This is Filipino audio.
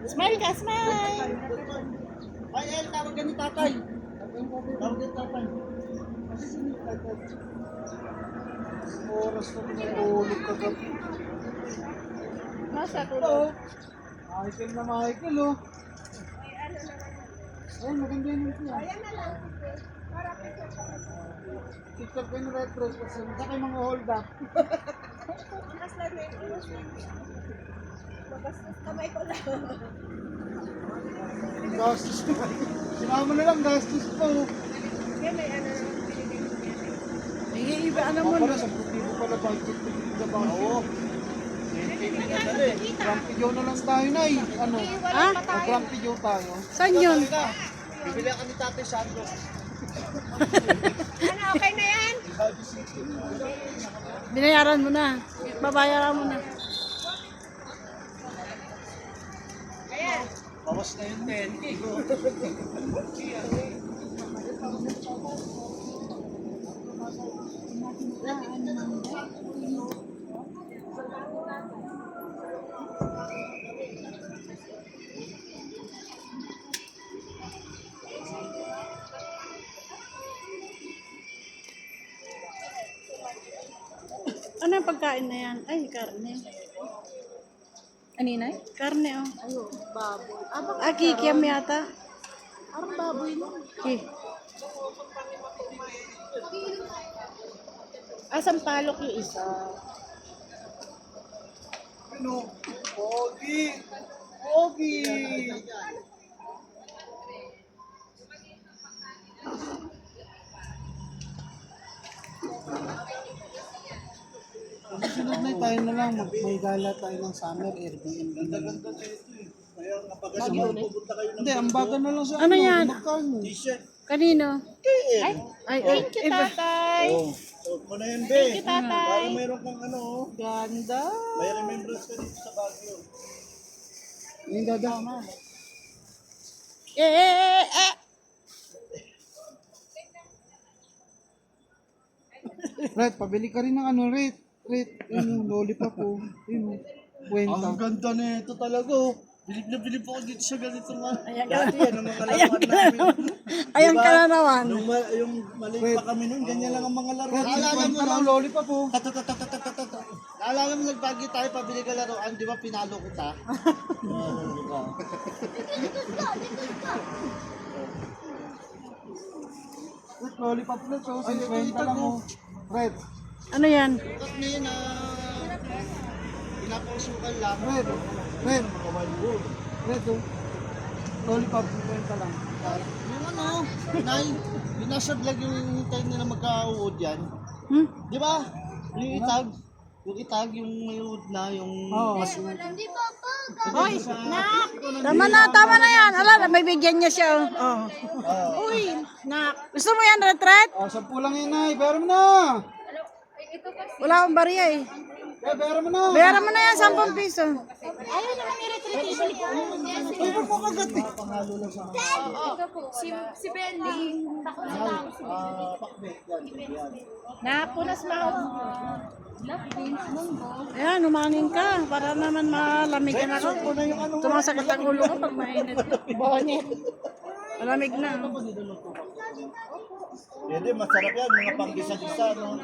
Smile ka, smile! Ay, El, tawag ka ni tatay. Tawag ka ni tatay. Kasi sino yung tatay? Oras na pinatulog ka gabi. Nasa Hello. tulog. Michael na Michael, oh. Ay, maganda yun ito. Ayan na lang. TikTok ko yung red dress kasi sa kayo mga hold up. Kamay ko lang. Gastos na. Sinama na lang, gastos pa, oh. Kaya may ano naman pinigay. Iba ano mo. Para sa putibo pala budget ko dito sa bangko. Oo. Grumpy Joe na lang tayo na eh. Ano? Ha? Grumpy Joe tayo. Saan yun? Bibili ka ni Tate Sandro. Ano, okay na yan? Binayaran mo na. Babayaran mo na. Ayan. Bawas na yung 10K. Ano yung pagkain na yan? Ay, karne. Aninay? Karne, oh. Ayun, baboy. Kikiam yata. Parang baboy no? Okay. Sampalok yung isa. Ano? Pogi! Pogi! Sunod na tayo na lang, may gala tayo ng summer, Airbnb na lang. Hindi, ang baga na lang sa Ano yan? Magkano? Kanino? Ay, thank you, tatay. Suot mo na yun, be. Thank you, tatay. Para meron kang ano, Ganda. may remembrance ka dito sa Baguio. Yung dadama. Red, pabili ka rin ng ano, Red. Red, yun yung lollipop po. Yun, kwenta. Ang ganda na ito talaga, oh. Bilib na bilib ako dito sa ganitong ano. Ayan ka. Dati yan ang mga laruan namin. Ayan Diba? ka na naman. Yung maliit pa kami nun, ganyan lang ang mga laruan. Naalala mo lang, lollipop po. Naalala mo nagbagi tayo, pabili ka laruan, di ba pinalo kita? Red, lollipop na, so 50 lang mo. Red. Ano yan? Cut na yun na pinapausukan lang. Red. Red. Red, oh. Lollipop, 50 lang. Yung ano, yung nasa vlog yung hinintay nila magka-uod yan. Hmm? Di ba? Yung itag. Yung itag, yung may uod na, yung mas... Hoy, nak! Tama na yan. Ala, may bigyan niya siya. Oh. Uy, nak. Gusto mo yan, retret? Oh, 10 lang yun, ay. Bayaran mo na! Wala akong bariya eh. Bayaran mo na! Bayaran mo na yan, 10 piso. Ayaw naman i-retreat. Ibalik ko. Ay, ba't mo kagat eh? Pangalo lang sa... Ito po. Si Bendy. Takot na tao si Bendy. Pakbet, yan. Napunas mo. Love Vince Munggo. Ayan, umanin ka. Para naman malamig ka na ako. Tumasakit ang ulo ko pag mainit. Bonnet. Malamig na. Pwede, masarap yan. Mga pang-gisa-gisa, no?